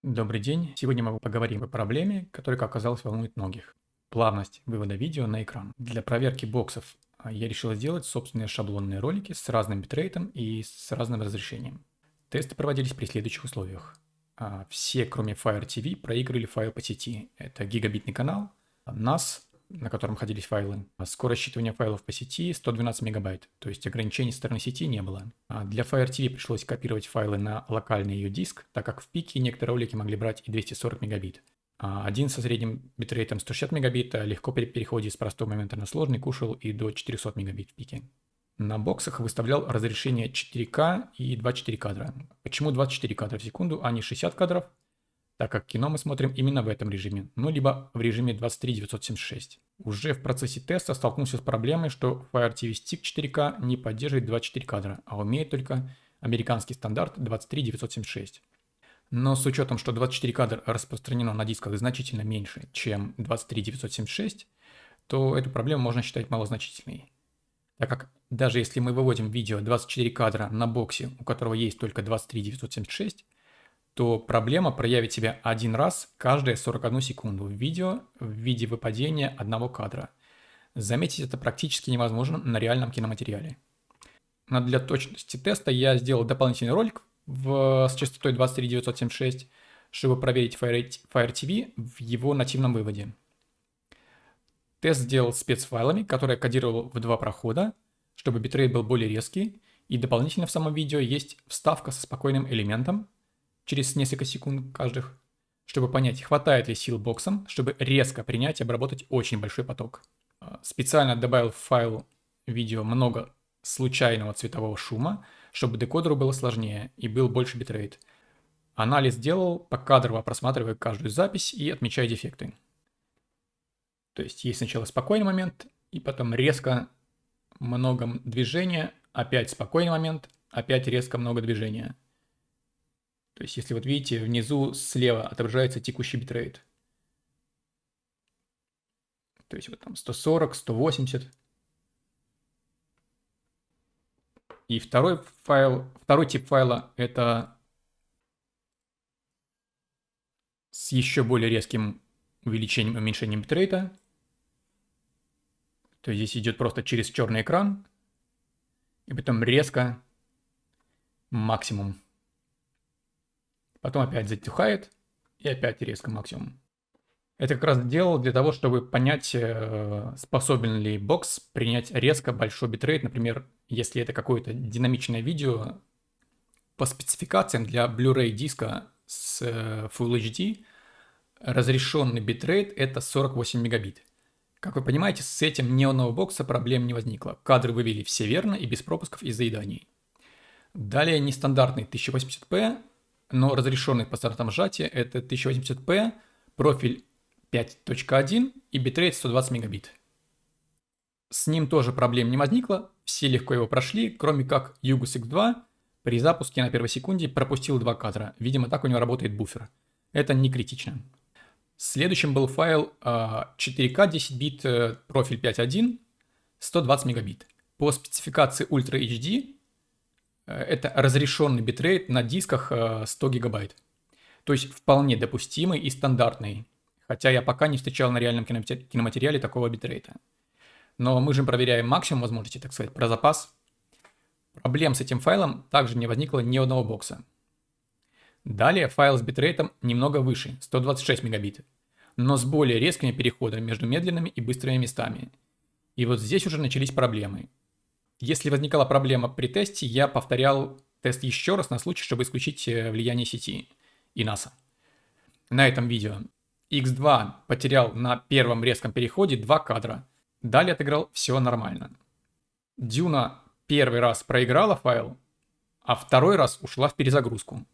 Добрый день. Сегодня мы поговорим о проблеме, которая, как оказалось, волнует многих. Плавность вывода видео на экран. Для проверки боксов я решил сделать собственные шаблонные ролики с разным битрейтом и с разным разрешением. Тесты проводились при следующих условиях. Все, кроме Fire TV, проигрывали файл по сети. Это гигабитный канал, NAS, на котором находились файлы. Скорость считывания файлов по сети 112 мегабайт, то есть ограничений со стороны сети не было. Для Fire TV пришлось копировать файлы на локальный ее диск, так как в пике некоторые ролики могли брать и 240 мегабит. Один со средним битрейтом 160 мегабит легко при переходе с простого момента на сложный кушал и до 400 мегабит в пике. На боксах выставлял разрешение 4К и 24 кадра. Почему 24 кадра в секунду, а не 60 кадров? Так как кино мы смотрим именно в этом режиме, ну либо в режиме 23976. Уже в процессе теста столкнулся с проблемой, что Fire TV Stick 4K не поддерживает 24 кадра, а умеет только американский стандарт 23976. Но с учетом, что 24 кадра распространено на дисках значительно меньше, чем 23976, то эту проблему можно считать малозначительной. Так как даже если мы выводим видео 24 кадра на боксе, у которого есть только 23976, то проблема проявит себя один раз каждые 41 секунду в видео в виде выпадения одного кадра. Заметить это практически невозможно на реальном киноматериале. Но для точности теста я сделал дополнительный ролик с частотой 23976, чтобы проверить Fire TV в его нативном выводе. Тест сделал спецфайлами, которые кодировал в два прохода, чтобы битрейт был более резкий, и дополнительно в самом видео есть вставка со спокойным элементом, через несколько секунд каждых, чтобы понять, хватает ли сил боксам, чтобы резко принять и обработать очень большой поток. Специально добавил в файл видео много случайного цветового шума, чтобы декодеру было сложнее и был больше битрейт. Анализ делал, покадрово просматривая каждую запись и отмечая дефекты. То есть есть сначала спокойный момент, и потом резко много движения, опять спокойный момент, опять резко много движения. То есть, если вот видите, внизу слева отображается текущий битрейт. То есть, вот там 140, 180. И второй тип файла – это с еще более резким увеличением и уменьшением битрейта. То есть, здесь идет просто через черный экран. И потом резко максимум. Потом опять затихает, и опять резко максимум. Это как раз делал для того, чтобы понять, способен ли бокс принять резко большой битрейт. Например, если это какое-то динамичное видео, по спецификациям для Blu-ray диска с Full HD разрешенный битрейт это 48 мегабит. Как вы понимаете, с этим ни у одного бокса проблем не возникло. Кадры вывели все верно и без пропусков и заеданий. Далее нестандартный 1080p, но разрешенный по стандартам сжатия это 1080p, профиль 5.1 и битрейт 120 мегабит. С ним тоже проблем не возникло, все легко его прошли, кроме как Yugus X2 при запуске на первой секунде пропустил 2 кадра. Видимо, так у него работает буфер. Это не критично. Следующим был файл 4К 10 бит, профиль 5.1, 120 мегабит. По спецификации Ultra HD это разрешенный битрейт на дисках 100 гигабайт. То есть вполне допустимый и стандартный. Хотя я пока не встречал на реальном киноматериале такого битрейта. Но мы же проверяем максимум возможностей, так сказать, про запас. Проблем с этим файлом также не возникло ни одного бокса. Далее файл с битрейтом немного выше, 126 мегабит, но с более резкими переходами между медленными и быстрыми местами. И вот здесь уже начались проблемы. Если возникала проблема при тесте, я повторял тест еще раз на случай, чтобы исключить влияние сети и NAS. На этом видео X2 потерял на первом резком переходе 2 кадра. Далее отыграл все нормально. Дюна первый раз проиграла файл, а второй раз ушла в перезагрузку.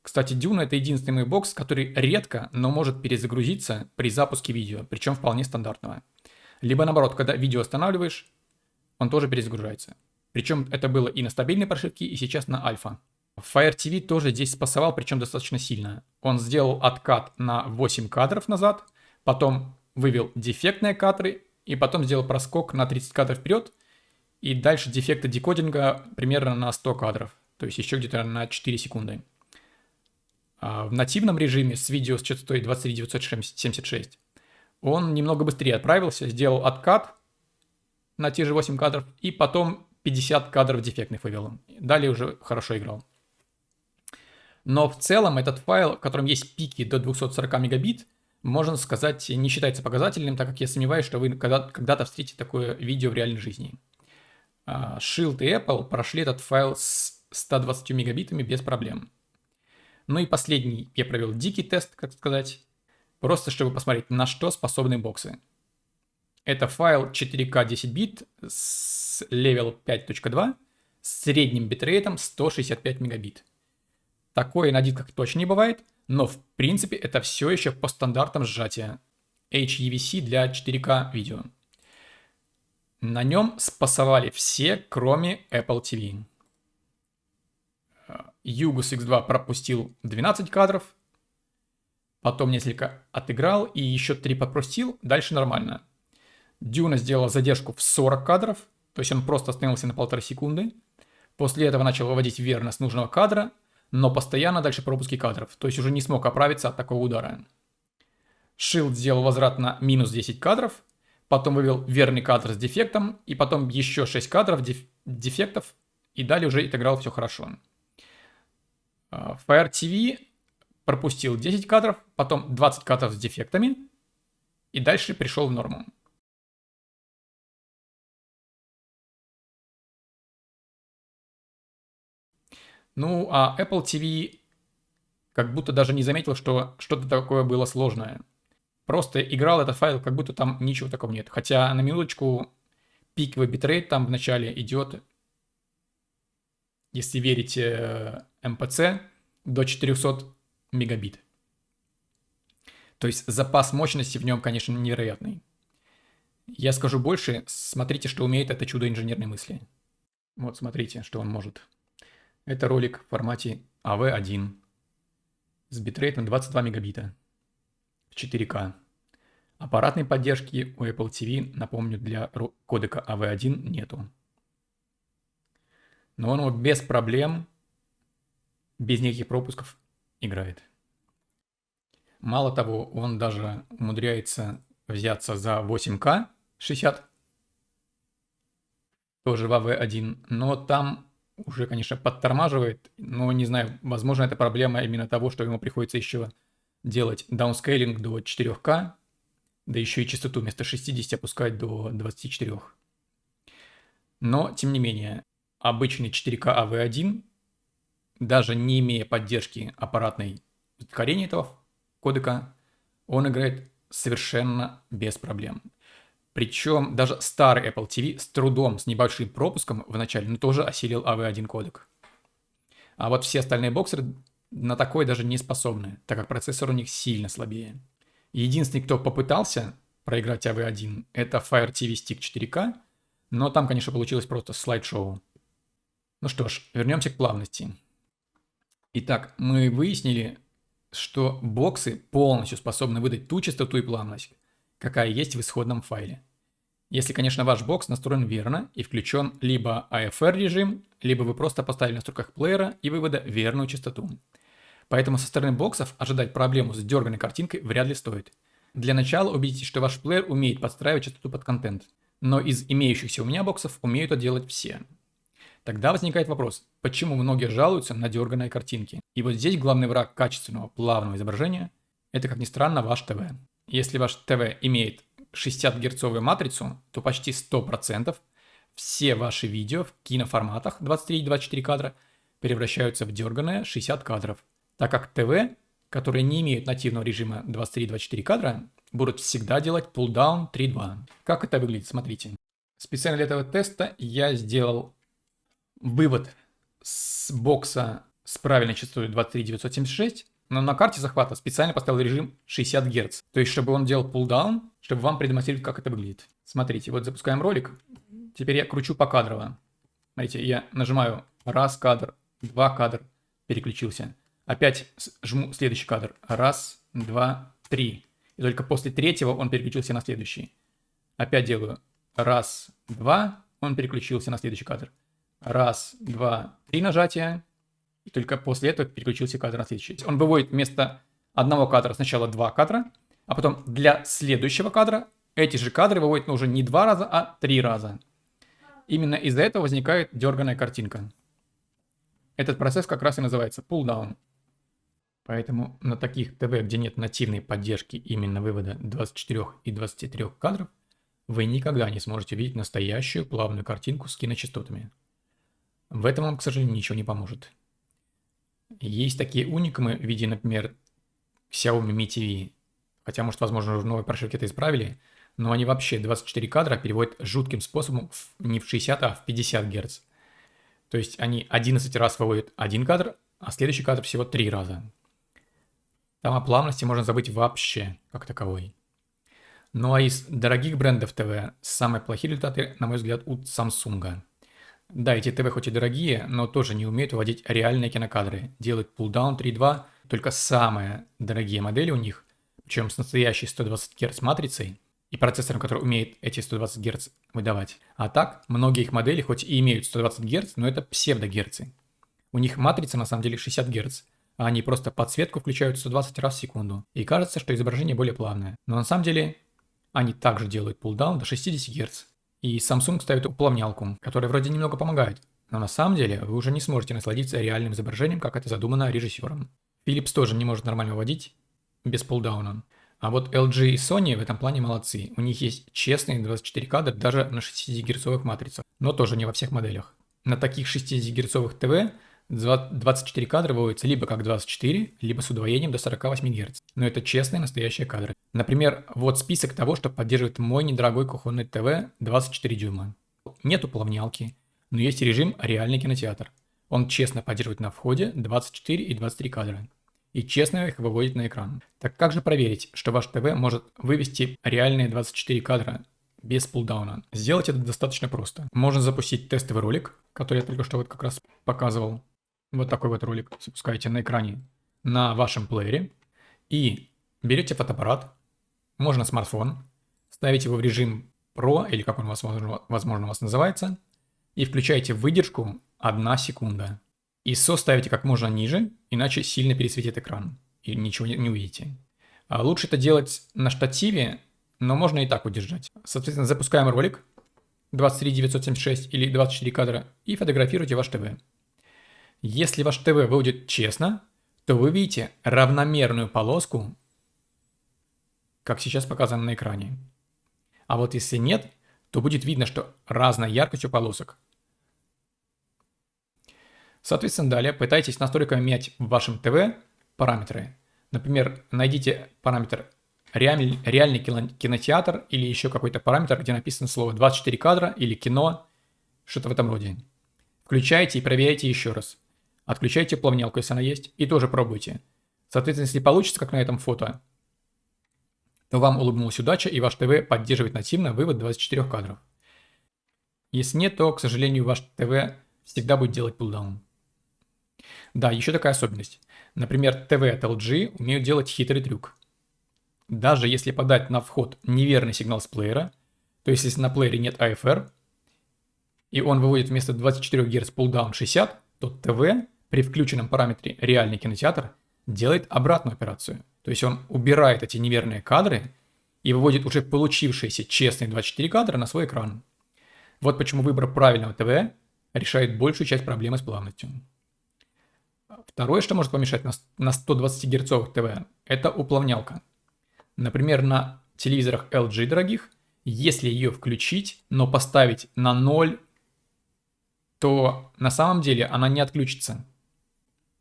Кстати, Дюна это единственный мой бокс, который редко, но может перезагрузиться при запуске видео, причем вполне стандартного. Либо наоборот, когда видео останавливаешь, он тоже перезагружается. Причем это было и на стабильной прошивке, и сейчас на альфа. Fire TV тоже здесь спасовал, причем достаточно сильно. Он сделал откат на 8 кадров назад, потом вывел дефектные кадры, и потом сделал проскок на 30 кадров вперед, и дальше дефекты декодинга примерно на 100 кадров, то есть еще где-то на 4 секунды. В нативном режиме с видео с частотой 23976 он немного быстрее отправился, сделал откат на те же 8 кадров и потом 50 кадров дефектных вывел. Далее уже хорошо играл. Но в целом этот файл, в котором есть пики до 240 мегабит, можно сказать, не считается показательным, так как я сомневаюсь, что вы когда-то встретите такое видео в реальной жизни. Shield и Apple прошли этот файл с 120 мегабитами без проблем. Ну и последний я провел дикий тест, как сказать, просто чтобы посмотреть, на что способны боксы. Это файл 4К 10 бит с Level 5.2 с средним битрейтом 165 мегабит. Такое на дисках точно не бывает, но в принципе это все еще по стандартам сжатия HEVC для 4К видео. На нем спасовали все, кроме Apple TV. Yugus X2 пропустил 12 кадров, потом несколько отыграл и еще 3 пропустил, дальше нормально. Дюна сделала задержку в 40 кадров, то есть он просто остановился на 1,5 секунды. После этого начал выводить верно с нужного кадра, но постоянно дальше пропуски кадров, то есть уже не смог оправиться от такого удара. Shield сделал возврат на минус 10 кадров, потом вывел верный кадр с дефектом, и потом еще 6 кадров дефектов, и далее уже отыграл все хорошо. Fire TV пропустил 10 кадров, потом 20 кадров с дефектами, и дальше пришел в норму. Ну, а Apple TV как будто даже не заметил, что что-то такое было сложное. Просто играл этот файл, как будто там ничего такого нет. Хотя на минуточку пиковый битрейт там в начале идет, если верить MPC, до 400 мегабит. То есть запас мощности в нем, конечно, невероятный. Я скажу больше, смотрите, что умеет это чудо инженерной мысли. Вот смотрите, что он может. Это ролик в формате AV1 с битрейтом 22 мегабита в 4К. Аппаратной поддержки у Apple TV, напомню, для кодека AV1 нету. Но он вот без проблем, без никаких пропусков играет. Мало того, он даже умудряется взяться за 8К 60, тоже в AV1, но там уже, конечно, подтормаживает, но не знаю, возможно, это проблема именно того, что ему приходится еще делать даунскейлинг до 4К, да еще и частоту вместо 60 опускать до 24. Но, тем не менее, обычный 4К AV1, даже не имея поддержки аппаратной ускорения этого кодека, он играет совершенно без проблем. Причем даже старый Apple TV с трудом, с небольшим пропуском в начале, но тоже осилил AV1 кодек. А вот все остальные боксеры на такой даже не способны, так как процессор у них сильно слабее. Единственный, кто попытался проиграть AV1, это Fire TV Stick 4K, но там, конечно, получилось просто слайд-шоу. Ну что ж, вернемся к плавности. Итак, мы выяснили, что боксы полностью способны выдать ту частоту и плавность, какая есть в исходном файле. Если, конечно, ваш бокс настроен верно и включен либо AFR режим, либо вы просто поставили в настройках плеера и вывода верную частоту. Поэтому со стороны боксов ожидать проблему с дерганной картинкой вряд ли стоит. Для начала убедитесь, что ваш плеер умеет подстраивать частоту под контент. Но из имеющихся у меня боксов умеют это делать все. Тогда возникает вопрос, почему многие жалуются на дерганные картинки? И вот здесь главный враг качественного плавного изображения – это, как ни странно, ваш ТВ. Если ваш ТВ имеет 60-герцовую матрицу, то почти 100% все ваши видео в киноформатах 23 и 24 кадра превращаются в дерганые 60 кадров, так как ТВ, которые не имеют нативного режима 23 и 24 кадра, будут всегда делать pull-down 3.2. Как это выглядит? Смотрите. Специально для этого теста я сделал вывод с бокса с правильной частотой 23976, но на карте захвата специально поставил режим 60 Гц. То есть, чтобы он делал pull-down, чтобы вам продемонстрировать, как это выглядит. Смотрите, вот запускаем ролик. Теперь я кручу покадрово. Смотрите, я нажимаю раз кадр, два кадр, переключился. Опять жму следующий кадр. Раз, два, три. И только после третьего он переключился на следующий. Опять делаю раз, два, он переключился на следующий кадр. Раз, два, три нажатия. и только после этого переключился кадр на следующий. Он выводит вместо одного кадра сначала два кадра, а потом для следующего кадра эти же кадры выводит уже не 2 раза, а 3 раза. Именно из-за этого возникает дерганая картинка. Этот процесс как раз и называется pull-down. Поэтому на таких ТВ, где нет нативной поддержки именно вывода 24 и 23 кадров, вы никогда не сможете увидеть настоящую плавную картинку с киночастотами. В этом вам, к сожалению, ничего не поможет. Есть такие уникумы в виде, например, Xiaomi Mi TV. Хотя, может, возможно, в новой прошивке это исправили, но они вообще 24 кадра переводят жутким способом не в 60, а в 50 Гц. То есть они 11 раз выводят один кадр, а следующий кадр всего 3 раза. Там о плавности можно забыть вообще, как таковой. Ну а из дорогих брендов ТВ самые плохие результаты, на мой взгляд, у Samsung. Да, эти ТВ хоть и дорогие, но тоже не умеют выводить реальные кинокадры. Делают pull-down 3.2, только самые дорогие модели у них, причем с настоящей 120 Гц матрицей и процессором, который умеет эти 120 Гц выдавать. А так, многие их модели хоть и имеют 120 Гц, но это псевдогерцы. У них матрица на самом деле 60 Гц, а они просто подсветку включают 120 раз в секунду. И кажется, что изображение более плавное. Но на самом деле они также делают pull-down до 60 Гц. И Samsung ставит уплавнялку, которая вроде немного помогает. Но на самом деле вы уже не сможете насладиться реальным изображением, как это задумано режиссером. Philips тоже не может нормально выводить без пулдауна. А вот LG и Sony в этом плане молодцы. У них есть честные 24 кадра даже на 60-герцовых матрицах, но тоже не во всех моделях. На таких 60-герцовых ТВ 24 кадра выводятся либо как 24, либо с удвоением до 48 Гц. Но это честные настоящие кадры. Например, вот список того, что поддерживает мой недорогой кухонный ТВ 24 дюйма. Нет уплавнялки, но есть режим реальный кинотеатр. Он честно поддерживает на входе 24 и 23 кадра. И честно их выводит на экран. Так как же проверить, что ваш ТВ может вывести реальные 24 кадра без пулдауна? Сделать это достаточно просто. Можно запустить тестовый ролик, который я только что вот как раз показывал. Вот такой вот ролик запускаете на экране на вашем плеере. И берете фотоаппарат, можно смартфон, ставите его в режим Pro, или как он у вас, возможно, у вас называется, и включаете выдержку 1 секунда. ISO ставите как можно ниже, иначе сильно пересветит экран и ничего не увидите. А лучше это делать на штативе, но можно и так удержать. Соответственно, запускаем ролик 23976 или 24 кадра и фотографируйте ваш ТВ. Если ваш ТВ выводит честно, то вы видите равномерную полоску, как сейчас показано на экране. А вот если нет, то будет видно, что разная яркость у полосок. Соответственно, далее пытайтесь настройками менять в вашем ТВ параметры. Например, найдите параметр реальный кинотеатр или еще какой-то параметр, где написано слово 24 кадра или кино, что-то в этом роде. Включайте и проверяйте еще раз. Отключайте плавнялку, если она есть, и тоже пробуйте. Соответственно, если получится, как на этом фото, то вам улыбнулась удача, и ваш ТВ поддерживает нативно вывод 24 кадров. Если нет, то, к сожалению, ваш ТВ всегда будет делать пулдаун. Да, еще такая особенность. Например, ТВ от LG умеют делать хитрый трюк. Даже если подать на вход неверный сигнал с плеера, то есть если на плеере нет AFR, и он выводит вместо 24 Гц пулдаун 60, то ТВ при включенном параметре реальный кинотеатр делает обратную операцию. То есть он убирает эти неверные кадры и выводит уже получившиеся честные 24 кадра на свой экран. Вот почему выбор правильного ТВ решает большую часть проблемы с плавностью. Второе, что может помешать на 120 герцовых ТВ, это уплавнялка. Например, на телевизорах LG дорогих, если ее включить, но поставить на 0, то на самом деле она не отключится.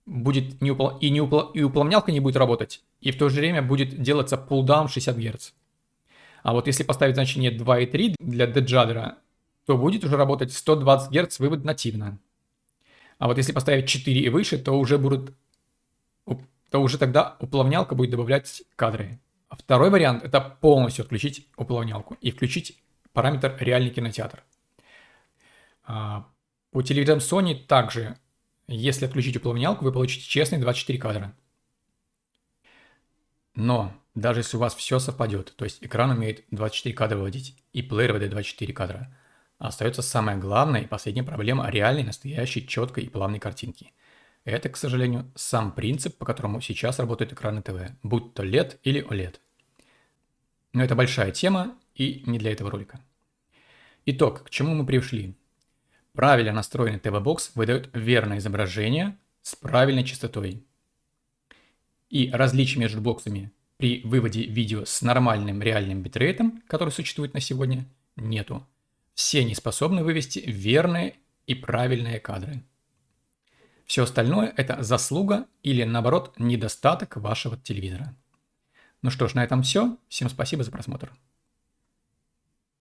Будет и уплавнялка не будет работать, и в то же время будет делаться пулдаун 60 Гц. А вот если поставить значение 2,3 для деджадера, то будет уже работать 120 Гц вывод нативно. А вот если поставить 4 и выше, то уже тогда уплавнялка будет добавлять кадры. А второй вариант – это полностью отключить уплавнялку и включить параметр реальный кинотеатр. По телевизорам Sony также, если отключить уплавнялку, вы получите честные 24 кадра. Но даже если у вас все совпадет, то есть экран умеет 24 кадра выводить и плеер выдает 24 кадра, остается самая главная и последняя проблема реальной, настоящей, четкой и плавной картинки. Это, к сожалению, сам принцип, по которому сейчас работают экраны ТВ, будь то LED или OLED. Но это большая тема и не для этого ролика. Итог, к чему мы пришли? Правильно настроенный ТВ-бокс выдает верное изображение с правильной частотой. И различий между боксами при выводе видео с нормальным реальным битрейтом, который существует на сегодня, нету. Все они способны вывести верные и правильные кадры. Все остальное – это заслуга или, наоборот, недостаток вашего телевизора. Ну что ж, на этом все. Всем спасибо за просмотр.